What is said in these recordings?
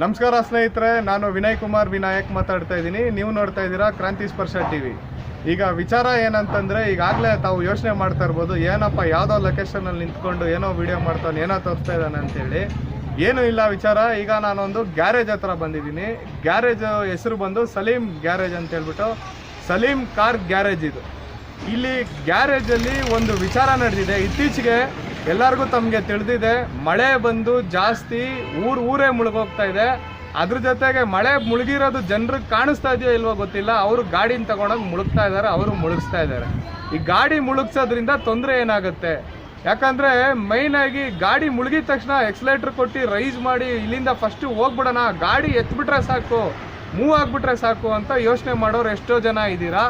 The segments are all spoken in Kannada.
ನಮಸ್ಕಾರ ಸ್ನೇಹಿತರೆ, ನಾನು ವಿನಯ್ ಕುಮಾರ್ ವಿನಾಯಕ್ ಮಾತಾಡ್ತಾ ಇದ್ದೀನಿ. ನೀವು ನೋಡ್ತಾ ಇದ್ದೀರಾ ಕ್ರಾಂತಿ ಸ್ಪರ್ಶ ಟಿವಿ. ಈಗ ವಿಚಾರ ಏನಂತಂದರೆ, ಈಗಾಗಲೇ ತಾವು ಯೋಚನೆ ಮಾಡ್ತಾ ಇರ್ಬೋದು, ಏನಪ್ಪ ಯಾವುದೋ ಲೊಕೇಶನಲ್ಲಿ ನಿಂತ್ಕೊಂಡು ಏನೋ ವಿಡಿಯೋ ಮಾಡ್ತಾನೆ, ಏನೋ ತೋರಿಸ್ತಾ ಇದ್ದಾನೆ ಅಂತೇಳಿ. ಏನೂ ಇಲ್ಲ ವಿಚಾರ. ಈಗ ನಾನೊಂದು ಗ್ಯಾರೇಜ್ ಹತ್ರ ಬಂದಿದ್ದೀನಿ. ಗ್ಯಾರೇಜ್ ಹೆಸರು ಬಂದು ಸಲೀಂ ಗ್ಯಾರೇಜ್ ಅಂತ ಹೇಳ್ಬಿಟ್ಟು, ಸಲೀಂ ಕಾರ್ ಗ್ಯಾರೇಜ್ ಇದು. ಇಲ್ಲಿ ಗ್ಯಾರೇಜಲ್ಲಿ ಒಂದು ವಿಚಾರ ನಡೆದಿದೆ. ಇತ್ತೀಚೆಗೆ ಎಲ್ಲರಿಗೂ ತಮಗೆ ತಿಳಿದಿದೆ, ಮಳೆ ಬಂದು ಜಾಸ್ತಿ ಊರೇ ಮುಳುಗೋಗ್ತಾ ಇದೆ. ಅದ್ರ ಜೊತೆಗೆ ಮಳೆ ಮುಳುಗಿರೋದು ಜನರಿಗೆ ಕಾಣಿಸ್ತಾ ಇದೆಯೋ ಇಲ್ವೋ ಗೊತ್ತಿಲ್ಲ, ಅವರು ಗಾಡಿನ ತಗೊಂಡೋಗಿ ಮುಳುಗ್ತಾ ಇದ್ದಾರೆ, ಅವರು ಮುಳುಗಿಸ್ತಾ ಇದ್ದಾರೆ. ಈ ಗಾಡಿ ಮುಳುಗ್ಸೋದ್ರಿಂದ ತೊಂದರೆ ಏನಾಗುತ್ತೆ? ಯಾಕಂದರೆ ಮೈನಾಗಿ ಗಾಡಿ ಮುಳುಗಿದ ತಕ್ಷಣ ಎಕ್ಸಲೇಟ್ರ್ ಕೊಟ್ಟು ರೈಸ್ ಮಾಡಿ ಇಲ್ಲಿಂದ ಫಸ್ಟು ಹೋಗ್ಬಿಡೋಣ, ಗಾಡಿ ಎತ್ಬಿಟ್ರೆ ಸಾಕು, ಮೂವ್ ಆಗಿಬಿಟ್ರೆ ಸಾಕು ಅಂತ ಯೋಚನೆ ಮಾಡೋರು ಎಷ್ಟೋ ಜನ ಇದ್ದೀರಾ.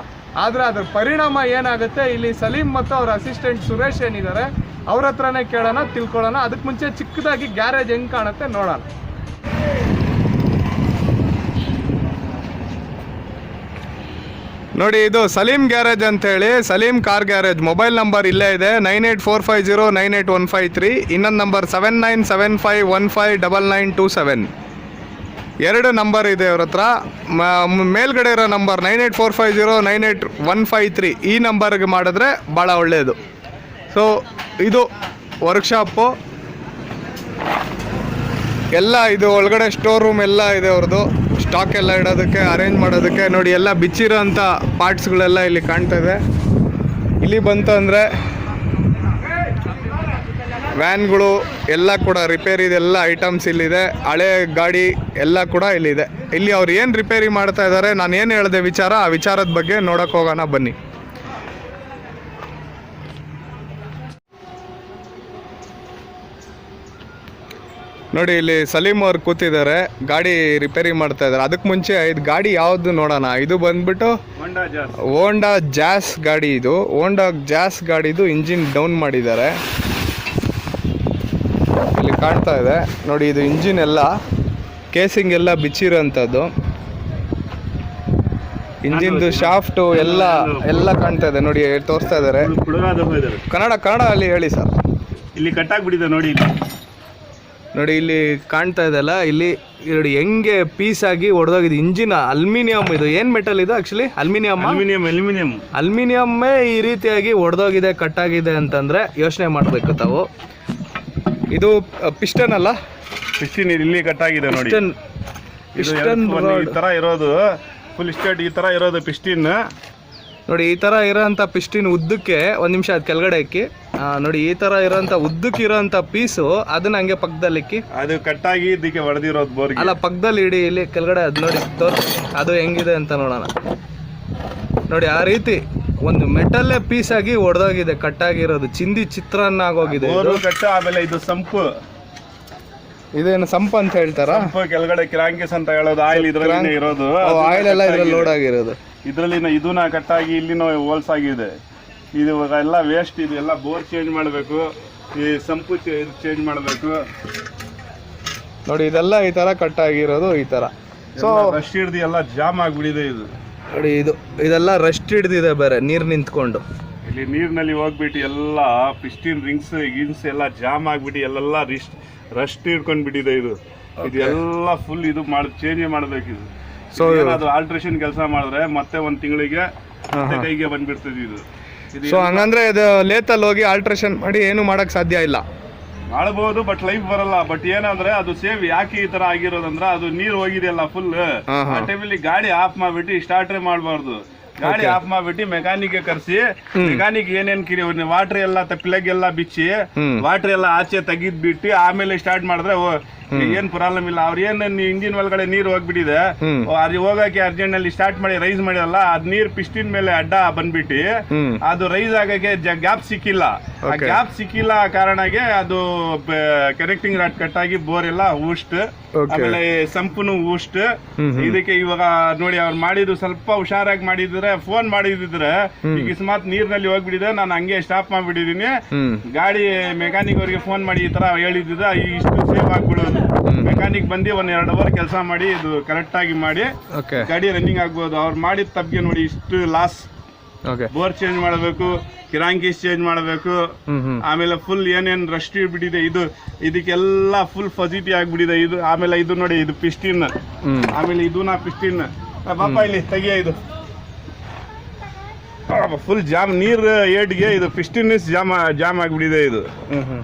ಆದರೆ ಅದರ ಪರಿಣಾಮ ಏನಾಗುತ್ತೆ, ಇಲ್ಲಿ ಸಲೀಂ ಮತ್ತು ಅವ್ರ ಅಸಿಸ್ಟೆಂಟ್ ಸುರೇಶ್ ಏನಿದ್ದಾರೆ ಅವ್ರ ಹತ್ರನೇ ಕೇಳೋಣ, ತಿಳ್ಕೊಳ್ಳೋಣ. ಅದಕ್ಕೆ ಮುಂಚೆ ಚಿಕ್ಕದಾಗಿ ಗ್ಯಾರೇಜ್ ಹೆಂಗೆ ಕಾಣುತ್ತೆ ನೋಡೋಣ. ನೋಡಿ, ಇದು ಸಲೀಂ ಗ್ಯಾರೇಜ್ ಅಂತೇಳಿ, Saleem car garage. Mobile number ಇಲ್ಲೇ ಇದೆ, 9845098153. ಇನ್ನೊಂದು ನಂಬರ್ 7975159927. ಎರಡು ನಂಬರ್ ಇದೆ ಅವ್ರ ಹತ್ರ. ಮೇಲ್ಗಡೆ ಇರೋ ನಂಬರ್ 9845098153, ಈ ನಂಬರ್ಗೆ ಮಾಡಿದ್ರೆ ಭಾಳ ಒಳ್ಳೆಯದು. ಸೊ ಇದು ವರ್ಕ್ಶಾಪು ಎಲ್ಲ, ಇದು ಒಳಗಡೆ ಸ್ಟೋರ್ ರೂಮ್ ಎಲ್ಲ ಇದೆ ಅವ್ರದ್ದು. ಸ್ಟಾಕ್ ಎಲ್ಲ ಇಡೋದಕ್ಕೆ, ಅರೇಂಜ್ ಮಾಡೋದಕ್ಕೆ. ನೋಡಿ, ಎಲ್ಲ ಬಿಚ್ಚಿರೋ ಅಂಥ ಪಾರ್ಟ್ಸ್ಗಳೆಲ್ಲ ಇಲ್ಲಿ ಕಾಣ್ತಾ ಇದೆ. ಇಲ್ಲಿ ಬಂತು ಅಂದರೆ ವ್ಯಾನ್ಗಳು ಎಲ್ಲ ಕೂಡ ರಿಪೇರಿದೆಲ್ಲ ಐಟಮ್ಸ್ ಇಲ್ಲಿದೆ. ಹಳೆ ಗಾಡಿ ಎಲ್ಲ ಕೂಡ ಇಲ್ಲಿದೆ. ಇಲ್ಲಿ ಅವ್ರು ಏನು ರಿಪೇರಿ ಮಾಡ್ತಾ ಇದ್ದಾರೆ, ನಾನು ಏನು ಹೇಳಿದೆ ವಿಚಾರ, ಆ ವಿಚಾರದ ಬಗ್ಗೆ ನೋಡೋಕೆ ಹೋಗೋಣ ಬನ್ನಿ. ನೋಡಿ, ಇಲ್ಲಿ ಸಲೀಂ ಅವ್ರು ಕೂತಿದ್ದಾರೆ, ಗಾಡಿ ರಿಪೇರಿ ಮಾಡ್ತಾ ಇದ್ದಾರೆ. ಅದಕ್ಕೆ ಮುಂಚೆ ಇದು ಗಾಡಿ ಯಾವುದು ನೋಡೋಣ. ಇದು ಬಂದ್ಬಿಟ್ಟು ಹೋಂಡಾ ಜಾಸ್ ಗಾಡಿ. ಇದು ಹೋಂಡಾ ಜಾಸ್ ಗಾಡಿದು ಇಂಜಿನ್ ಡೌನ್ ಮಾಡಿದ್ದಾರೆ, ಇಲ್ಲಿ ಕಾಣ್ತಾ ಇದೆ. ನೋಡಿ, ಇದು ಇಂಜಿನ್ ಎಲ್ಲ ಕೇಸಿಂಗ್ ಎಲ್ಲ ಬಿಚ್ಚಿರೋಂಥದ್ದು. ಇಂಜಿನ್ದು ಶಾಫ್ಟು ಎಲ್ಲ ಕಾಣ್ತಾ ಇದೆ. ನೋಡಿ, ತೋರಿಸ್ತಾ ಇದ್ದಾರೆ. ಕನ್ನಡ ಅಲ್ಲಿ ಹೇಳಿ ಸರ್. ಇಲ್ಲಿ ಕಟ್ಟಾಗ್ಬಿಟ್ಟಿದೆ ನೋಡಿ. ನೋಡಿ, ಇಲ್ಲಿ ಕಾಣ್ತಾ ಇದೆಲ್ಲ. ಇಲ್ಲಿ ನೋಡಿ ಹೆಂಗೆ ಪೀಸ್ ಆಗಿ ಒಡೆದೋಗಿದೆ. Engine aluminium. ಇದು ಏನು ಮೆಟಲ್ ಇದು ಆ್ಯಕ್ಚುಲಿ? ಅಲ್ಯೂಮಿನಿಯಮ್ಮೇ ಈ ರೀತಿಯಾಗಿ ಒಡೆದೋಗಿದೆ, ಕಟ್ಟಾಗಿದೆ ಅಂತಂದರೆ ಯೋಚನೆ ಮಾಡಬೇಕು ತಾವು. ಇದು ಪಿಸ್ಟನ್ ಅಲ್ಲ? ಪಿಸ್ಟನ್ ಇಲ್ಲಿ ಕಟ್ಟಾಗಿದೆ ನೋಡಿ. ಪಿಸ್ಟನ್ ಈ ಥರ ಇರೋದು, ಫುಲ್ ಸ್ಟೇಟ್ ಈ ಥರ ಇರೋದು ಪಿಸ್ಟಿನ್. ನೋಡಿ, ಈ ಥರ ಇರೋಂಥ ಪಿಸ್ಟಿನ್ ಉದ್ದಕ್ಕೆ, ಒಂದು ನಿಮಿಷ ಅದು ಕೆಳಗಡೆ ಇಕ್ಕಿ. ನೋಡಿ, ಈ ಥರ ಇರೋಂಥ ಉದ್ದಕ್ಕೆ ಇರೋಂಥ ಪೀಸು, ಅದನ್ನ ಹಂಗೆ ಪಕ್ಕದಲ್ಲಿ ಇಕ್ಕಿ. ಅದು ಕಟ್ಟಾಗಿ ಇದಕ್ಕೆ ಹೊಡೆದಿರೋದು ಬೋರ್ಗೆ ಅಲ್ಲ, ಪಕ್ಕದಲ್ಲಿ ಇಡಿ, ಇಲ್ಲಿ ಕೆಳಗಡೆ ಅದು ನೋಡಿ ತೋರಿಸಿ, ಅದು ಹೆಂಗಿದೆ ಅಂತ ನೋಡೋಣ. ನೋಡಿ, ಆ ರೀತಿ ಒಂದು ಮೆಟಲ್ಲೇ ಪೀಸ್ ಆಗಿ ಒಡೆದೋಗಿದೆ, ಕಟ್ಟಾಗಿರೋದು. ಚಿಂದಿ ಚಿತ್ರಾನ್ನ ಆಗೋಗಿದೆ. ಆಮೇಲೆ ಇದು ಸಂಪು, ಇದೇನು ಸಂಪ ಅಂತ ಹೇಳ್ತಾರ? ಕೆಳಗಡೆ ಕ್ರಾಂಕಿಸ್ ಅಂತ ಹೇಳೋದು. ಆಯಿಲ್ ಇದ್ರಲ್ಲಿ ಇರೋದು, ಆಯಿಲ್ ಎಲ್ಲ ಇದ್ರಲ್ಲಿ ಲೋಡ್ ಆಗಿರೋದು. ಇದರಲ್ಲಿ ಇದನ್ನ ಕಟ್ಟಾಗಿ ಇಲ್ಲಿನೂ ಹೋಲ್ಸ್ ಆಗಿದೆ. ಇದು ಎಲ್ಲ ವೇಸ್ಟ್. ಇದು ಎಲ್ಲ ಬೋರ್ ಚೇಂಜ್ ಮಾಡಬೇಕು, ಈ ಸಂಪು ಚೇಂಜ್ ಮಾಡಬೇಕು. ನೋಡಿ, ಇದೆಲ್ಲ ಈ ತರ ಕಟ್ಟಾಗಿರೋದು ಈ ತರ. ಸೊ ರಶ್ ಹಿಡ್ದು ಎಲ್ಲ ಜಾಮ್ ಆಗಿಬಿಟ್ಟಿದೆ. ಇದು ನೋಡಿ, ಇದೆಲ್ಲ ರಸ್ಟ್ ಹಿಡ್ದಿದೆ ಬೇರೆ, ನೀರು ನಿಂತ್ಕೊಂಡು. ಇಲ್ಲಿ ನೀರಿನಲ್ಲಿ ಹೋಗ್ಬಿಟ್ಟು ಎಲ್ಲ ಪಿಸ್ಟಿನ್ ಗಿನ್ಸ್ ಎಲ್ಲ ಜಾಮ್ ಆಗ್ಬಿಟ್ಟು ಎಲ್ಲ ರಸ್ಟ್ ಹಿಡ್ಕೊಂಡ್ಬಿಟ್ಟಿದೆ. ಇದು ಎಲ್ಲ ಫುಲ್ ಇದು ಚೇಂಜ್ ಮಾಡಬೇಕು. ಇದು ಸೊ ಅದು ಆಲ್ಟ್ರೇಷನ್ ಕೆಲಸ ಮಾಡಿದ್ರೆ ಮತ್ತೆ ಒಂದು ತಿಂಗಳಿಗೆ ಕೈಗೆ ಬಂದ್ಬಿಡ್ತದೆ ಇದು. ಸೊ ಹಂಗಂದ್ರೆ ಇದು ಲೇತಲ್ಲಿ ಹೋಗಿ ಆಲ್ಟ್ರೇಷನ್ ಮಾಡಿ ಏನು ಮಾಡಕ್ ಸಾಧ್ಯ ಇಲ್ಲ. ಮಾಡಬಹುದು, ಬಟ್ ಲೈಫ್ ಬರಲ್ಲ. ಬಟ್ ಏನಂದ್ರೆ ಅದು ಸೇವ್ ಯಾಕೆ ಈ ತರ ಆಗಿರೋದಂದ್ರೆ, ಅದು ನೀರು ಹೋಗಿದೆಯಲ್ಲ ಫುಲ್, ಆ ಟೈಮಲ್ಲಿ ಗಾಡಿ ಆಫ್ ಮಾಡ್ಬಿಟ್ಟು ಸ್ಟಾರ್ಟ್ರೇ ಮಾಡಬಾರ್ದು. ಗಾಡಿ ಆಫ್ ಮಾಡ್ಬಿಟ್ಟು ಮೆಕ್ಯಾನಿಕ್ ಕರ್ಸಿ, ಮೆಕ್ಯಾನಿಕ್ ಏನೇನ್ ವಾಟರ್ ಎಲ್ಲ ಪ್ಲಗ್ ಎಲ್ಲ ಬಿಚ್ಚಿ, ವಾಟರ್ ಎಲ್ಲ ಆಚೆ ತೆಗಿದ್ಬಿಟ್ಟು ಆಮೇಲೆ ಸ್ಟಾರ್ಟ್ ಮಾಡಿದ್ರೆ ಏನ್ ಪ್ರಾಬ್ಲಮ್ ಇಲ್ಲ. ಅವ್ರ ಏನ್ ಇಂಜಿನ್ ಒಳಗಡೆ ನೀರು ಹೋಗ್ಬಿಟ್ಟಿದೆ, ಅದು ಹೋಗಕ್ಕೆ ಅರ್ಜೆಂಟ್ ನಲ್ಲಿ ಸ್ಟಾರ್ಟ್ ಮಾಡಿ ರೈಸ್ ಮಾಡಿರಲ್ಲ, ಅದ್ ನೀರ್ ಪಿಸ್ಟಿನ್ ಮೇಲೆ ಅಡ್ಡ ಬಂದ್ಬಿಟ್ಟು ಅದು ರೈಸ್ ಆಗಕ್ಕೆ ಗ್ಯಾಪ್ ಸಿಕ್ಕಿಲ್ಲ. ಆ ಗ್ಯಾಪ್ ಸಿಕ್ಕಿಲ್ಲ ಕಾರಣಕ್ಕೆ ಅದು ಕನೆಕ್ಟಿಂಗ್ ರಾಡ್ ಕಟ್ ಆಗಿ ಬೋರ್ ಎಲ್ಲ ಊಸ್ಟ್, ಆಮೇಲೆ ಸಂಪುನು ಊಸ್ಟ್. ಇದಕ್ಕೆ ಇವಾಗ ನೋಡಿ, ಅವ್ರು ಮಾಡಿದ್ರು ಸ್ವಲ್ಪ ಹುಷಾರಾಗಿ ಮಾಡಿದ್ರೆ, ಫೋನ್ ಮಾಡಿದ್ರೆ ಅಕಸ್ಮಾತ್ ನೀರ್ನಲ್ಲಿ ಹೋಗ್ಬಿಟ್ಟಿದೆ, ನಾನು ಹಂಗೆ ಸ್ಟಾಪ್ ಮಾಡ್ಬಿಟ್ಟಿದೀನಿ, ಗಾಡಿ ಮೆಕ್ಯಾನಿಕ್ ಅವ್ರಿಗೆ ಫೋನ್ ಮಾಡಿ ಈ ತರ ಹೇಳಿದ್ರೆ ಇಷ್ಟು ಸೇವ್ ಆಗ್ಬಿಡೋದು. ಮೆಕ್ಯಾನಿಕ್ ಬಂದು 1-2 ಅವರ್ ಕೆಲಸ ಮಾಡಿ ಇದು ಕರೆಕ್ಟ್ ಆಗಿ ಮಾಡಿ ಗಾಡಿ ರನ್ನಿಂಗ್ ಆಗ್ಬೋದು. ಅವ್ರು ಮಾಡಿದ ತಪ್ಪಿಗೆ ನೋಡಿ ಇಷ್ಟು ಲಾಸ್. ಓಕೆ ಬೋರ್ ಚೇಂಜ್ ಮಾಡಬೇಕು, ಕಿರಾಂಕೀಸ್ ಚೇಂಜ್ ಮಾಡಬೇಕು. ಆಮೇಲೆ ಫುಲ್ ಏನೇನ್ ರಸ್ಟ್ ಬಿಟ್ಟಿದೆ ಇದು, ಇದಕ್ಕೆಲ್ಲ ಫುಲ್ ಫಜಿಟಿ ಆಗ್ಬಿಟ್ಟಿದೆ ಇದು. ಆಮೇಲೆ ಇದು ನೋಡಿ, ಇದು ಪಿಸ್ಟಿನ್, ಆಮೇಲೆ ಇದು ಪಿಸ್ಟಿನ್. ಬಾಪ ಇಲ್ಲಿ ತೆಗಿಯ, ಇದು ಫುಲ್ ಜಾಮ್, ನೀರ್ ಏಡ್ಗೆ ಇದು ಪಿಸ್ಟಿನ್ ಜಾಮ್ ಆಗ್ಬಿಟ್ಟಿದೆ ಇದು.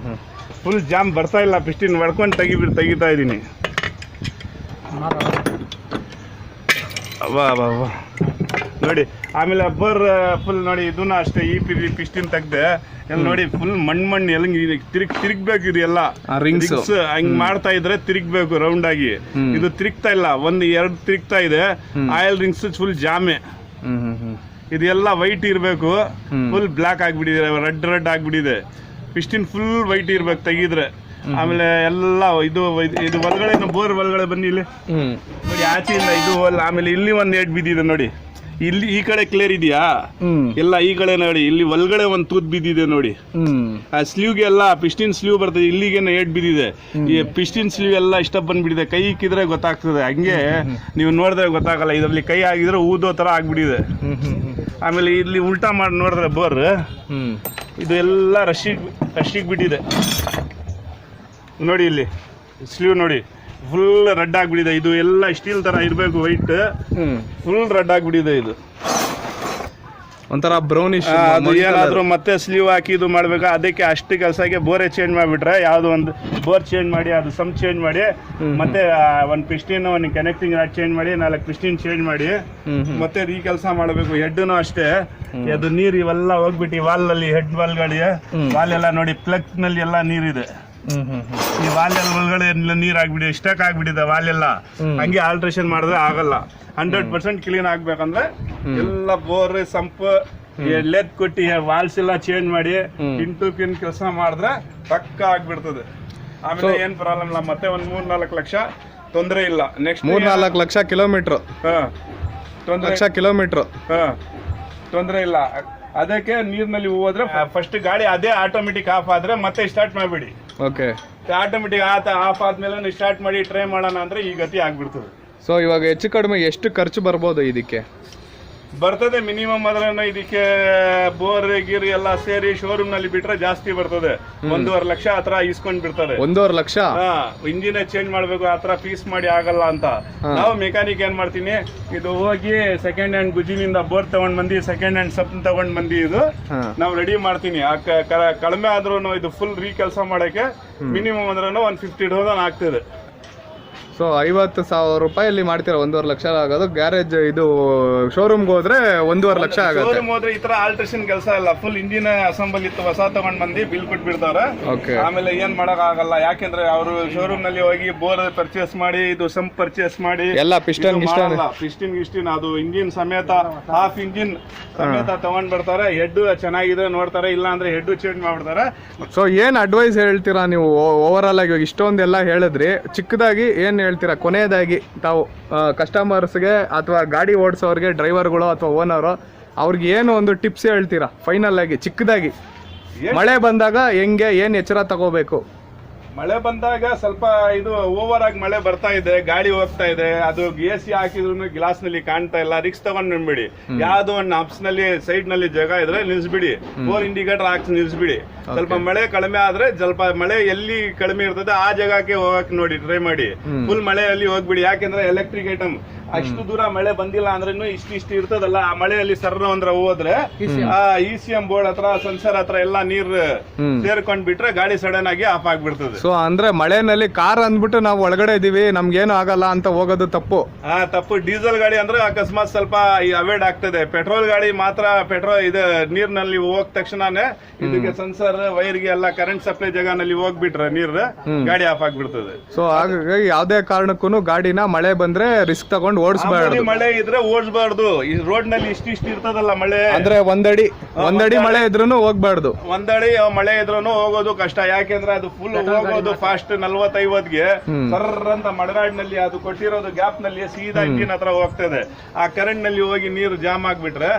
ಫುಲ್ ಜಾಮ್ ಬರ್ತಾ ಇಲ್ಲ, ಪಿಸ್ಟಿನ್ ಹೊಡ್ಕೊಂಡು ತೆಗಿತಾ ಇದ್ದೀನಿ. ನೋಡಿ ಆಮೇಲೆ ಬೋರ್ ಫುಲ್ ನೋಡಿ, ಇದನ್ನ ಅಷ್ಟೇ ಈ ಪಿಸ್ಟಿನ್ ತೆಗ್ದೆ ಎಲ್ಲ ನೋಡಿ, ಫುಲ್ ಮಣ್ಣು ಎಲ್ಲ ತಿರುಗ್ಬೇಕು. ಇದು ಎಲ್ಲ ರಿಂಗ್ಸ್ ಹಂಗ್ ಮಾಡ್ತಾ ಇದ್ರೆ ತಿರುಗ್ಬೇಕು ರೌಂಡ್ ಆಗಿ. ಇದು ತಿರುಗ್ತಾ ಇಲ್ಲ, 1-2 ತಿರುಗ್ತಾ ಇದೆ. ಆಯಿಲ್ ರಿಂಗ್ಸ್ ಫುಲ್ ಜಾಮೆ. ಇದೆಲ್ಲ ವೈಟ್ ಇರ್ಬೇಕು, ಫುಲ್ ಬ್ಲಾಕ್ ಆಗ್ಬಿಟ್ಟಿದೆ, ರೆಡ್ ಆಗ್ಬಿಟ್ಟಿದೆ. ಪಿಸ್ಟಿನ್ ಫುಲ್ ವೈಟ್ ಇರ್ಬೇಕು ತೆಗಿದ್ರೆ. ಆಮೇಲೆ ಎಲ್ಲ ಇದು ಒಳಗಡೆ, ಬೋರ್ ಒಳಗಡೆ ಬನ್ನಿ ಇಲ್ಲಿ ನೋಡಿ, ಆಚೆಯಿಂದ ಇದು ಆಮೇಲೆ ಇಲ್ಲಿ ಒಂದ್ ಏಟ್ ಬಿದ್ದಿದೆ ನೋಡಿ. ಇಲ್ಲಿ ಈ ಕಡೆ ಕ್ಲಿಯರ್ ಇದೆಯಾ ಎಲ್ಲ, ಈ ಕಡೆ ನೋಡಿ, ಇಲ್ಲಿ ಒಳಗಡೆ ಒಂದ್ ತೂತ್ ಬಿದ್ದಿದೆ ನೋಡಿ. ಆ ಸ್ಲೀವ್ಗೆ ಎಲ್ಲ ಪಿಸ್ಟಿನ್ ಸ್ಲೀವ್ ಬರ್ತದೆ, ಇಲ್ಲಿಗೇನ ಏಟ್ ಬಿದ್ದಿದೆ. ಈ ಪಿಸ್ಟಿನ್ ಸ್ಲೀವ್ ಎಲ್ಲ ಇಷ್ಟ ಬಂದ್ಬಿಟ್ಟಿದೆ. ಕೈ ಇಕ್ಕಿದ್ರೆ ಗೊತ್ತಾಗ್ತದೆ, ಹಂಗೆ ನೀವು ನೋಡಿದ್ರೆ ಗೊತ್ತಾಗಲ್ಲ. ಇದರಲ್ಲಿ ಕೈ ಆಗಿದ್ರೆ ಊದೋ ತರ ಆಗ್ಬಿಟ್ಟಿದೆ. ಆಮೇಲೆ ಇಲ್ಲಿ ಉಲ್ಟಾ ಮಾಡಿ ನೋಡಿದ್ರೆ ಬೋರ್ ಇದು ಎಲ್ಲ ರಶಿಗೆ ಬಿಟ್ಟಿದೆ ನೋಡಿ. ಇಲ್ಲಿ ಸ್ಲೀವ್ ನೋಡಿ ಫುಲ್ ರೆಡ್ ಆಗ್ಬಿಟ್ಟಿದೆ. ಇದು ಎಲ್ಲ ಸ್ಟೀಲ್ ತರ ಇರ್ಬೇಕು, ವೈಟ್ ಫುಲ್ ರೆಡ್ ಆಗ್ಬಿಟ್ಟಿದೆ. ಇದು ಒಂಥರ ಬ್ರೌನಿಶ್. ಏನಾದ್ರು ಮತ್ತೆ ಸ್ಲೀವ್ ಹಾಕಿ ಇದು ಮಾಡ್ಬೇಕು. ಅದಕ್ಕೆ ಅಷ್ಟು ಕೆಲಸಕ್ಕೆ ಬೋರೇ ಚೇಂಜ್ ಮಾಡಿಬಿಟ್ರೆ, ಯಾವ್ದು ಒಂದು ಬೋರ್ ಚೇಂಜ್ ಮಾಡಿ, ಅದು ಸಮ್ ಚೇಂಜ್ ಮಾಡಿ, ಮತ್ತೆ ಒಂದು ಪಿಸ್ಟಿನ್, ಒಂದು ಕನೆಕ್ಟಿಂಗ್ ರಾಡ್ ಚೇಂಜ್ ಮಾಡಿ, 4 ಪಿಸ್ಟಿನ್ ಚೇಂಜ್ ಮಾಡಿ, ಮತ್ತೆ ಈ ಕೆಲಸ ಮಾಡಬೇಕು. ಹೆಡ್ನು ಅಷ್ಟೇ, ಅದು ನೀರು ಇವೆಲ್ಲ ಹೋಗ್ಬಿಟ್ಟು ವಾಲ್ ಅಲ್ಲಿ, ಹೆಡ್ ವಾಲ್ಗಡೆ ವಾಲ್ ಎಲ್ಲ ನೋಡಿ, ಪ್ಲಗ್ ನಲ್ಲಿ ಎಲ್ಲ ನೀರಿದೆ. ಈ ವಾಲ್ ಎಲ್ಲ ಒಳಗಡೆ ನೀರ್ ಆಗ್ಬಿಡಿ, ಸ್ಟಕ್ ಆಗ್ಬಿಟ್ಟಿದೆ ವಾಲ್ ಎಲ್ಲ. ಹಂಗೆ ಆಲ್ಟ್ರೇಷನ್ ಮಾಡಿದ್ರೆ ಆಗಲ್ಲ. 100% ಕ್ಲೀನ್ ಆಗ್ಬೇಕಂದ್ರೆ ಎಲ್ಲ ಬೋರ್ ಸಂಪ್ ಲೆದ್ ಕೊಟ್ಟಿ ವಾಲ್ಸ್ ಎಲ್ಲ ಚೇಂಜ್ ಮಾಡಿ ಪಿನ್ ಕೆಲಸ ಮಾಡಿದ್ರೆ ಪಕ್ಕ ಆಗ್ಬಿಡ್ತದೆ. ಆಮೇಲೆ ಏನ್ ಪ್ರಾಬ್ಲಮ್ ಇಲ್ಲ. ಮತ್ತೆ ಒಂದ್ 3-4 ಲಕ್ಷ ತೊಂದರೆ ಇಲ್ಲ. ನೆಕ್ಸ್ಟ್ 3-4 ಲಕ್ಷ ಕಿಲೋಮೀಟರ್ ತೊಂದರೆ ಇಲ್ಲ. ಅದಕ್ಕೆ ನೀರ್ನಲ್ಲಿ ಹೋದ್ರೆ ಫಸ್ಟ್ ಗಾಡಿ ಅದೇ ಆಟೋಮೆಟಿಕ್ ಆಫ್ ಆದ್ರೆ ಮತ್ತೆ ಸ್ಟಾರ್ಟ್ ಮಾಡ್ಬಿಡಿ. ಓಕೆ, ಆಟೋಮೆಟಿಕ್ ಆಫ್ ಆದ್ಮೇಲೆ ಸ್ಟಾರ್ಟ್ ಮಾಡಿ ಟ್ರೈ ಮಾಡೋಣ ಅಂದ್ರೆ ಈ ಗತಿ ಆಗ್ಬಿಡ್ತದೆ. ಸೊ ಇವಾಗ ಹೆಚ್ಚು ಕಡಿಮೆ ಎಷ್ಟು ಖರ್ಚು ಬರ್ಬೋದು ಇದಕ್ಕೆ? ಬರ್ತದೆ ಮಿನಿಮಮ್ ಆದ್ರೆ ಇದಕ್ಕೆ ಬೋರ್ ಗೀರ್ ಎಲ್ಲ ಸೇರಿ ಶೋರೂಮ್ ನಲ್ಲಿ ಬಿಟ್ರೆ ಜಾಸ್ತಿ ಬರ್ತದೆ. 1.5 ಲಕ್ಷ ಹತ್ರ ಇಸ್ಕೊಂಡ್ ಬಿಡ್ತಾರೆ. 1.5 ಲಕ್ಷ ಇಂಜಿನ್ ಚೇಂಜ್ ಮಾಡ್ಬೇಕು, ಆತರ ಪೀಸ್ ಮಾಡಿ ಆಗಲ್ಲ ಅಂತ. ನಾವು ಮೆಕ್ಯಾನಿಕ್ ಏನ್ ಮಾಡ್ತೀನಿ, ಇದು ಹೋಗಿ ಸೆಕೆಂಡ್ ಹ್ಯಾಂಡ್ ಗುಜಿನಿಂದ ಬೋರ್ ತಗೊಂಡ್ ಬಂದಿ, ಸೆಕೆಂಡ್ ಹ್ಯಾಂಡ್ ಸಪ್ ತಗೊಂಡ್ ಬಂದಿ, ಇದು ನಾವು ರೆಡಿ ಮಾಡ್ತೀನಿ. ಕಡಿಮೆ ಆದ್ರೂ ಇದು ಫುಲ್ ಕೆಲಸ ಮಾಡಕ್ಕೆ ಮಿನಿಮಮ್ ಅಂದ್ರೂ 150,000 ಆಗ್ತದೆ. ಸೊ 50,000 ರೂಪಾಯಲ್ಲಿ ಮಾಡ್ತೀರಾ 1.5 ಲಕ್ಷ ಆಗೋದು. ಗ್ಯಾರೇಜ್ ಇದು ಶೋರೂಮ್ಗೆ ಹೋದ್ರೆ 1.5 ಲಕ್ಷ ಆಗುತ್ತೆ. ಶೋರೂಮ್ ಹೋದ್ರೆ ಈ ತರ ಆಲ್ಟ್ರೇಷನ್ ಕೆಲಸ ಇಲ್ಲ, ಫುಲ್ ಇಂಜಿನ್ ಅಸೆಂಬಲ್ ಇತ್ತು, ಹೊಸ ತಗೊಂಡ್ ಬಂದು ಬಿಲ್ ಕೊಟ್ಬಿಡ್ತಾರ. ಆಮೇಲೆ ಏನ್ ಮಾಡಕ್ ಆಗಲ್ಲ, ಯಾಕೆಂದ್ರೆ ಅವರು ಶೋರೂಮ್ ನಲ್ಲಿ ಹೋಗಿ ಬೋರ್ ಪರ್ಚೇಸ್ ಮಾಡಿ, ಇದು ಸಂಪ್ ಪರ್ಚೇಸ್ ಮಾಡಿ, ಎಲ್ಲ ಪಿಸ್ಟನ್ ಗಿಸ್ಟಿನ್ ಅದು ಇಂಜಿನ್ ಸಮೇತ, ಹಾಫ್ ಇಂಜಿನ್ ಸಮೇತ ತಗೊಂಡ್ ಬರ್ತಾರೆ. ಹೆಡ್ ಚೆನ್ನಾಗಿದೆ ನೋಡ್ತಾರೆ, ಇಲ್ಲ ಅಂದ್ರೆ ಹೆಡ್ ಚೇಂಜ್ ಮಾಡ್ಬಿಡ್ತಾರೆ. ಸೊ ಏನ್ ಅಡ್ವೈಸ್ ಹೇಳ್ತೀರಾ ನೀವು ಓವರ್ ಆಲ್ ಆಗಿ? ಇಷ್ಟೊಂದೆಲ್ಲ ಹೇಳಿದ್ರಿ, ಚಿಕ್ಕದಾಗಿ ಏನ್ ಹೇಳ್ತೀರಾ ಕೊನೆಯದಾಗಿ ತಾವು ಕಸ್ಟಮರ್ಸ್ಗೆ ಅಥವಾ ಗಾಡಿ ಓಡಿಸೋರಿಗೆ, ಡ್ರೈವರ್ಗಳು ಅಥವಾ ಓನರು, ಅವ್ರಿಗೆ ಏನು ಒಂದು ಟಿಪ್ಸ್ ಹೇಳ್ತೀರಾ ಫೈನಲ್ ಆಗಿ ಚಿಕ್ಕದಾಗಿ? ಮಳೆ ಬಂದಾಗ ಹೆಂಗೆ, ಏನ್ ಎಚ್ಚರ ತಗೋಬೇಕು? ಮಳೆ ಬಂದಾಗ ಸ್ವಲ್ಪ ಇದು ಓವರ್ ಆಗಿ ಮಳೆ ಬರ್ತಾ ಇದೆ, ಗಾಡಿ ಹೋಗ್ತಾ ಇದೆ, ಅದು AC ಹಾಕಿದ್ರು ಗ್ಲಾಸ್ ನಲ್ಲಿ ಕಾಣ್ತಾ ಇಲ್ಲ, ರಿಕ್ಸ್ ತಗೊಂಡ್ ನಿಲ್ಬಿಡಿ. ಯಾವ್ದೋ ಒಂದು ಹಬ್ಸ್ ನಲ್ಲಿ ಸೈಡ್ ನಲ್ಲಿ ಜಾಗ ಇದ್ರೆ ನಿಲ್ಸ್ಬಿಡಿ, 4 ಇಂಡಿಕೇಟರ್ ಹಾಕಿ ನಿಲ್ಸ್ಬಿಡಿ. ಸ್ವಲ್ಪ ಮಳೆ ಕಡಿಮೆ ಆದ್ರೆ, ಸ್ವಲ್ಪ ಮಳೆ ಎಲ್ಲಿ ಕಡಿಮೆ ಇರ್ತದೆ ಆ ಜಾಗಕ್ಕೆ ಹೋಗಕ್ ನೋಡಿ, ಟ್ರೈ ಮಾಡಿ. ಫುಲ್ ಮಳೆಯಲ್ಲಿ ಹೋಗ್ಬಿಡಿ, ಯಾಕೆಂದ್ರೆ ಎಲೆಕ್ಟ್ರಿಕ್ ಐಟಮ್ ಅಷ್ಟು ದೂರ ಮಳೆ ಬಂದಿಲ್ಲ ಅಂದ್ರೂ ಇಷ್ಟು ಇರ್ತದಲ್ಲ, ಆ ಮಳೆಯಲ್ಲಿ ಸರ್ರ ಅಂದ್ರೆ ಹೋದ್ರೆ ಆ ECM ಬೋರ್ಡ್ ಹತ್ರ, ಸೆನ್ಸರ್ ಹತ್ರ ಎಲ್ಲ ನೀರ್ ಸೇರ್ಕೊಂಡ್ ಬಿಟ್ರೆ ಗಾಡಿ ಸಡನ್ ಆಗಿ ಆಫ್ ಆಗ್ಬಿಡ್ತದೆ. ಸೊ ಅಂದ್ರೆ ಮಳೆನಲ್ಲಿ ಕಾರ್ ಅಂದ್ಬಿಟ್ಟು ನಾವು ಒಳಗಡೆ ಇದೀವಿ, ನಮ್ಗೇನು ಆಗಲ್ಲ ಅಂತ ಹೋಗೋದು ತಪ್ಪು. ತಪ್ಪು. ಡೀಸೆಲ್ ಗಾಡಿ ಅಂದ್ರೆ ಅಕಸ್ಮಾತ್ ಸ್ವಲ್ಪ ಅವಾಯ್ಡ್ ಆಗ್ತದೆ. ಪೆಟ್ರೋಲ್ ಗಾಡಿ ಮಾತ್ರ ಇದು ನೀರ್ನಲ್ಲಿ ಹೋಗ್ ತಕ್ಷಣನೇ ಇದಕ್ಕೆ ಸೆನ್ಸರ್ ವೈರ್ಗೆ ಎಲ್ಲ ಕರೆಂಟ್ ಸಪ್ಲೈ ಜಾಗನಲ್ಲಿ ಹೋಗ್ಬಿಟ್ರೆ ನೀರ್ ಗಾಡಿ ಆಫ್ ಆಗ್ಬಿಡ್ತದೆ. ಸೊ ಹಾಗಾಗಿ ಯಾವ್ದೇ ಕಾರಣಕ್ಕೂ ಗಾಡಿನ ಮಳೆ ಬಂದ್ರೆ ರಿಸ್ಕ್ ತಗೊಂಡು ಓಡಿಸಬಾರ್ದು. ಮಳೆ ಇದ್ರೆ ಓಡಿಸಬಾರ್ದು. ಈ ರೋಡ್ ನಲ್ಲಿ ಇಷ್ಟು ಇರ್ತದಲ್ಲ ಮಳೆ, ಅಂದ್ರೆ ಒಂದಡಿ ಮಳೆ ಇದ್ರೂ ಹೋಗ್ಬಾರ್ದು. ಒಂದಡಿ ಮಳೆ ಇದ್ರೂ ಹೋಗೋದು ಕಷ್ಟ, ಯಾಕೆಂದ್ರೆ ಅದು ಫುಲ್ ಹೋಗೋದು ಫಾಸ್ಟ್ 40-50ಗೆ ಸರ್ರ ಅಂತ ಮಳೆನಾಡಿನಲ್ಲಿ ಅದು ಕೊಟ್ಟಿರೋದು ಗ್ಯಾಪ್ ನಲ್ಲಿ ಸೀದಾ ಇಂಜಿನ್ ಹತ್ರ ಹೋಗ್ತದೆ. ಆ ಕರೆಂಟ್ ನಲ್ಲಿ ಹೋಗಿ ನೀರು ಜಾಮ್ ಆಗ್ಬಿಟ್ರೆ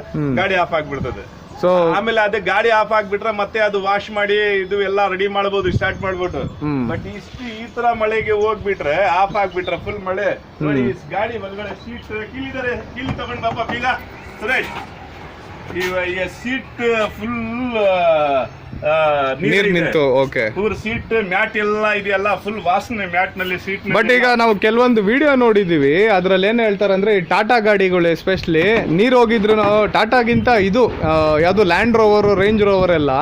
ಗಾಡಿ ಆಫ್ ಆಗ್ಬಿಡ್ತದೆ. ಸೊ ಆಮೇಲೆ ಅದೇ ಗಾಡಿ ಆಫ್ ಆಗ್ಬಿಟ್ರೆ ಮತ್ತೆ ಅದು ವಾಶ್ ಮಾಡಿ ಇದು ಎಲ್ಲ ರೆಡಿ ಮಾಡಬಹುದು, ಸ್ಟಾರ್ಟ್ ಮಾಡ್ಬಿಟ್ಟು. ಬಟ್ ಈ ತರ ಮಳೆಗೆ ಹೋಗ್ಬಿಟ್ರೆ, ಆಫ್ ಆಗ್ಬಿಟ್ರೆ ಫುಲ್ ಮಳೆ ನೋಡಿ, ಗಾಡಿ ಒಳಗಡೆ ಸೀಟ್ ಕೀಲಿ ತಗೊಂಡ್ ಬಾಪ ಬೀಗ ಸುರೇಶ್, ಈಗ ಸೀಟ್ ಫುಲ್ ನೀರ್ ನಿಂತು. ಓಕೆ. ಪೂರ್ ಸೀಟ್ ಮ್ಯಾಟ್ ಎಲ್ಲ ಇದೆಯಲ್ಲ ಫುಲ್ ವಾಸನೆ ಮ್ಯಾಟ್ ನಲ್ಲಿ ಸೀಟ್. ಬಟ್ ಈಗ ನಾವು ಕೆಲವೊಂದು ವಿಡಿಯೋ ನೋಡಿದೀವಿ, ಅದ್ರಲ್ಲಿ ಏನ್ ಹೇಳ್ತಾರೆ ಅಂದ್ರೆ ಈ ಟಾಟಾ ಗಾಡಿಗಳು ಎಸ್ಪೆಷಲಿ ನೀರ್ ಹೋಗಿದ್ರು ಟಾಟಾಗಿಂತ ಇದು ಯಾವ್ದು ಲ್ಯಾಂಡ್ ರೋವರ್, ರೇಂಜ್ ರೋವರ್ ಎಲ್ಲ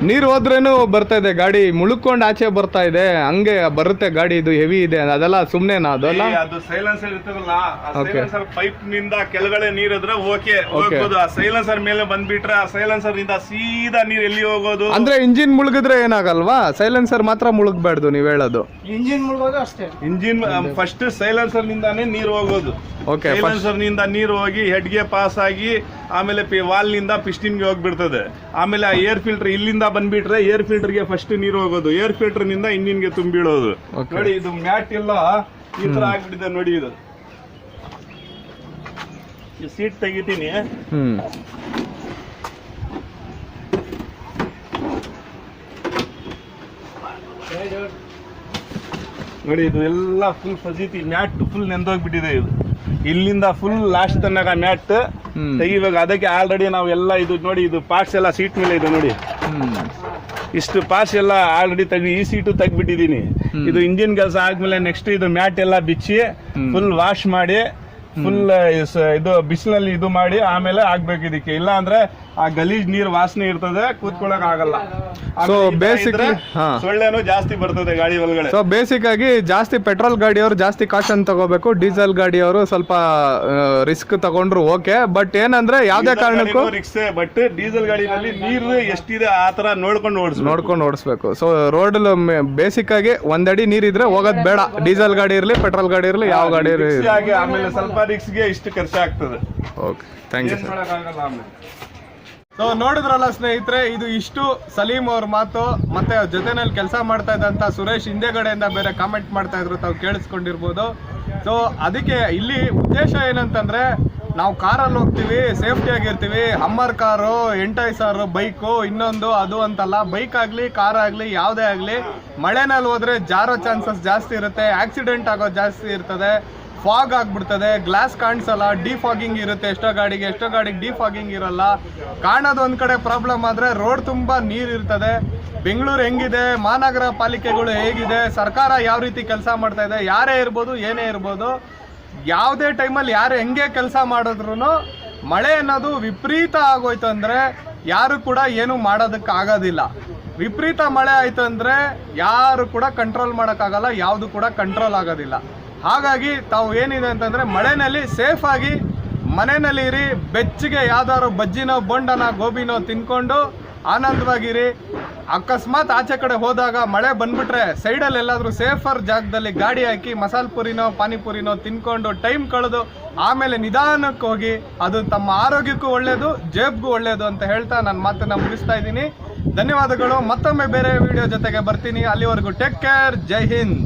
ನೀರ್ ಹೋದ್ರೇನು ಬರ್ತಾ ಇದೆ ಗಾಡಿ, ಮುಳುಕೊಂಡು ಆಚೆ ಬರ್ತಾ ಇದೆ, ಹಂಗೆ ಬರುತ್ತೆ ಗಾಡಿ. ಇದು ಹೆವಿ ಇದೆ, ಅದೆಲ್ಲ ಸುಮ್ನೆನಾ? ಅದಲ್ಲ, ಅದು ಸೈಲೆನ್ಸರ್ ಇರ್ತದಲ್ಲ, ಸೈಲೆನ್ಸರ್ ಪೈಪ್ ನಿಂದ ಕೆಳಗಡೆ ನೀರ್ ಇದ್ರೆ ಓಕೆ ಹೋಗ್ಬೋದು. ಆ ಸೈಲೆನ್ಸರ್ ಮೇಲೆ ಬಂದ್ಬಿಟ್ರೆ ಆ ಸೈಲೆನ್ಸರ್ ನಿಂದ ಸೀದಾ ನೀರ್ ಎಲ್ಲಿ ಹೋಗೋದು? ಅಂದ್ರೆ ಇಂಜಿನ್ ಮುಳುಗಿದ್ರೆ ಏನಾಗಲ್ವಾ? ಸೈಲೆನ್ಸರ್ ಮಾತ್ರ ಮುಳುಗ್ಬಾರ್ದು ನೀವ್ ಹೇಳೋದು. ಇಂಜಿನ್ ಮುಳುಗೋದು ಅಷ್ಟೇ. ಇಂಜಿನ್ ಫಸ್ಟ್ ಸೈಲೆನ್ಸರ್ ನಿಂದಾನೇ ನೀರು ಹೋಗೋದು. ಓಕೆ. ಸೈಲೆನ್ಸರ್ ನಿಂದ ನೀರು ಹೋಗಿ ಹೆಡ್ಗೆ ಪಾಸ್ ಆಗಿ ಆಮೇಲೆ ವಾಲ್ ನಿಂದ ಪಿಸ್ಟಿನ್ಗೆ ಹೋಗ್ಬಿಡ್ತದೆ. ಆಮೇಲೆ ಆ ಏರ್ ಫಿಲ್ಟರ್ ಇಲ್ಲಿಂದ ಬಂದ್ಬಿಟ್ರೆ ಏರ್ ಫಿಲ್ಟರ್ ಗೆ ಫಸ್ಟ್ ನೀರು ಹೋಗೋದು, ಏರ್ ಫಿಲ್ಟರ್ ನಿಂದ ಇಂಜಿನ್ ಗೆ ತುಂಬಿಡೋದು. ನೋಡಿ ಇದು ಮ್ಯಾಟ್ ಎಲ್ಲ ಈ ತರ ಆಗ್ಬಿಟ್ಟಿದೆ ನೋಡಿ. ಇದು ಸೀಟ್ ತೆಗಿತೀನಿ. ನೋಡಿ ಇದು ಎಲ್ಲ ಫುಲ್ ಫಜೀತಿ ಮ್ಯಾಟ್ ಫುಲ್ ನೆಂದೋಗ್ಬಿಟ್ಟಿದೆ. ಇದು ಇಲ್ಲಿಂದ ಫುಲ್ ಲಾಸ್ಟ್ ತನಕ ಮ್ಯಾಟ್ ತೆಗಿಬೇಕು. ಅದಕ್ಕೆ ಆಲ್ರೆಡಿ ನಾವು ಎಲ್ಲ ಇದು ನೋಡಿ, ಇದು ಪಾರ್ಟ್ಸ್ ಎಲ್ಲ ಸೀಟ್ ಮೇಲೆ ಇದೆ ನೋಡಿ. ಇಷ್ಟು ಪಾರ್ಟ್ಸ್ ಎಲ್ಲ ಆಲ್ರೆಡಿ ತೆಗಿ, ಈ ಸೀಟು ತೆಗ್ಬಿಟ್ಟಿದೀನಿ. ಇದು ಇಂಜಿನ್ ಕೆಲಸ ಆದ್ಮೇಲೆ ನೆಕ್ಸ್ಟ್ ಇದು ಮ್ಯಾಟ್ ಎಲ್ಲ ಬಿಚ್ಚಿ ಫುಲ್ ವಾಶ್ ಮಾಡಿ ಫುಲ್ ಇದು ಬಿಸಿಲಲ್ಲಿ ಇದು ಮಾಡಿ ಆಮೇಲೆ ಆಗ್ಬೇಕು ಇದಕ್ಕೆ. ಇಲ್ಲ ಅಂದ್ರೆ ಆ ಗಲೀಜ್ ನೀರ್ ವಾಸನೆ ಇರ್ತದೆ, ಕೂತ್ಕೊಳಕ್ ಆಗಲ್ಲ. ಸೊ ಬೇಸಿಕ್ಲಿ ಸೊಳ್ಳೆನೂ ಜಾಸ್ತಿ ಬರ್ತದೆ ಗಾಡಿ ಒಳಗಡೆ. ಸೊ ಬೇಸಿಕ್ ಆಗಿ ಜಾಸ್ತಿ ಪೆಟ್ರೋಲ್ ಗಾಡಿಯವರು ಜಾಸ್ತಿ ಕಾಶನ್ ತಗೋಬೇಕು, ಡೀಸೆಲ್ ಗಾಡಿಯವರು ಸ್ವಲ್ಪ ರಿಸ್ಕ್ ತಗೊಂಡ್ರು ಓಕೆ. ಬಟ್ ಏನಂದ್ರೆ ಯಾವ್ದೇ ಕಾರಣಕ್ಕೂ ರಿಕ್ಸ್, ಬಟ್ ಡೀಸೆಲ್ ಗಾಡಿನಲ್ಲಿ ನೀರು ಎಷ್ಟಿದೆ ಆ ತರ ನೋಡ್ಕೊಂಡು ಓಡಿಸ್ಬೇಕು. ಸೊ ರೋಡ್ ಬೇಸಿಕ್ ಆಗಿ ಒಂದಡಿ ನೀರಿದ್ರೆ ಹೋಗೋದ್ ಬೇಡ, ಡೀಸೆಲ್ ಗಾಡಿ ಇರ್ಲಿ ಪೆಟ್ರೋಲ್ ಗಾಡಿ ಇರ್ಲಿ ಯಾವ ಗಾಡಿ ಇರಲಿ. ಆಮೇಲೆ ಸ್ವಲ್ಪ ರಿಕ್ಸ್ಗೆ ಇಷ್ಟು ಖರ್ಚು ಆಗ್ತದೆ. Okay, thank you sir. ಆಮೇಲೆ ಸೊ ನೋಡಿದ್ರಲ್ಲ ಸ್ನೇಹಿತರೆ, ಇದು ಇಷ್ಟು ಸಲೀಂ ಅವ್ರ ಮಾತು. ಮತ್ತೆ ಜೊತೆನಲ್ಲಿ ಕೆಲಸ ಮಾಡ್ತಾ ಇದ್ದಂತ ಸುರೇಶ್ ಹಿಂದೆಗಡೆಯಿಂದ ಬೇರೆ ಕಾಮೆಂಟ್ ಮಾಡ್ತಾ ಇದ್ರು, ತಾವು ಕೇಳಿಸ್ಕೊಂಡಿರ್ಬೋದು. ಸೊ ಅದಕ್ಕೆ ಇಲ್ಲಿ ಉದ್ದೇಶ ಏನಂತಂದ್ರೆ, ನಾವು ಕಾರಲ್ಲಿ ಹೋಗ್ತೀವಿ, ಸೇಫ್ಟಿ ಆಗಿರ್ತೀವಿ. ಹಮ್ಮರ್ ಕಾರು, ಎಂಟೈಸರ್ ಬೈಕು, ಇನ್ನೊಂದು ಅದು ಅಂತಲ್ಲ, ಬೈಕ್ ಆಗಲಿ ಕಾರ್ ಆಗಲಿ ಯಾವುದೇ ಆಗಲಿ ಮಳೆನಲ್ಲಿ ಹೋದ್ರೆ ಜಾರೋ ಚಾನ್ಸಸ್ ಜಾಸ್ತಿ ಇರುತ್ತೆ, ಆಕ್ಸಿಡೆಂಟ್ ಆಗೋ ಜಾಸ್ತಿ ಇರ್ತದೆ, ಫಾಗ್ ಆಗ್ಬಿಡ್ತದೆ, ಗ್ಲಾಸ್ ಕಾಣಿಸಲ್ಲ, ಡಿಫಾಗಿಂಗ್ ಇರುತ್ತೆ. ಎಷ್ಟೋ ಗಾಡಿಗೆ ಡಿಫಾಗಿಂಗ್ ಇರಲ್ಲ. ಕಾಣೋದು ಒಂದ್ ಕಡೆ ಪ್ರಾಬ್ಲಮ್ ಆದ್ರೆ ರೋಡ್ ತುಂಬಾ ನೀರ್ ಇರ್ತದೆ. ಬೆಂಗಳೂರು ಹೆಂಗಿದೆ, ಮಹಾನಗರ ಪಾಲಿಕೆಗಳು ಹೇಗಿದೆ, ಸರ್ಕಾರ ಯಾವ ರೀತಿ ಕೆಲಸ ಮಾಡ್ತಾ ಇದೆ, ಯಾರೇ ಇರ್ಬೋದು ಏನೇ ಇರ್ಬೋದು, ಯಾವುದೇ ಟೈಮಲ್ಲಿ ಯಾರು ಹೆಂಗೆ ಕೆಲಸ ಮಾಡಿದ್ರು ಮಳೆ ಅನ್ನೋದು ವಿಪರೀತ ಆಗೋಯ್ತು ಅಂದ್ರೆ ಯಾರು ಕೂಡ ಏನು ಮಾಡೋದಕ್ಕೆ ಆಗೋದಿಲ್ಲ. ವಿಪರೀತ ಮಳೆ ಆಯ್ತು ಅಂದ್ರೆ ಯಾರು ಕೂಡ ಕಂಟ್ರೋಲ್ ಮಾಡೋಕ್ಕಾಗಲ್ಲ, ಯಾವುದು ಕೂಡ ಕಂಟ್ರೋಲ್ ಆಗೋದಿಲ್ಲ. ಹಾಗಾಗಿ ತಾವು ಏನಿದೆ ಅಂತಂದ್ರೆ ಮಳೆನಲ್ಲಿ ಸೇಫ್ ಆಗಿ ಮನೆಯಲ್ಲಿ ಇರಿ, ಬೆಚ್ಚಗೆ ಯಾವ್ದಾದ್ರು ಬಜ್ಜಿನೋ ಬೋಂಡನ ಗೋಬಿನೋ ತಿನ್ಕೊಂಡು ಆನಂದವಾಗಿರಿ. ಅಕಸ್ಮಾತ್ ಆಚೆ ಕಡೆ ಹೋದಾಗ ಮಳೆ ಬಂದ್ಬಿಟ್ರೆ ಸೈಡಲ್ಲಿ ಎಲ್ಲಾದ್ರೂ ಸೇಫರ್ ಜಾಗದಲ್ಲಿ ಗಾಡಿ ಹಾಕಿ ಮಸಾಲೆ ಪುರಿನೋ ಪಾನಿಪುರಿನೋ ತಿನ್ಕೊಂಡು ಟೈಮ್ ಕಳೆದು ಆಮೇಲೆ ನಿಧಾನಕ್ಕೆ ಹೋಗಿ. ಅದು ತಮ್ಮ ಆರೋಗ್ಯಕ್ಕೂ ಒಳ್ಳೇದು, ಜೇಬ್ಗೂ ಒಳ್ಳೇದು ಅಂತ ಹೇಳ್ತಾ ನನ್ನ ಮಾತನ್ನ ಮುಗಿಸ್ತಾ ಇದ್ದೀನಿ. ಧನ್ಯವಾದಗಳು. ಮತ್ತೊಮ್ಮೆ ಬೇರೆ ವಿಡಿಯೋ ಜೊತೆಗೆ ಬರ್ತೀನಿ. ಅಲ್ಲಿವರೆಗೂ ಟೇಕ್ ಕೇರ್. ಜೈ ಹಿಂದ್.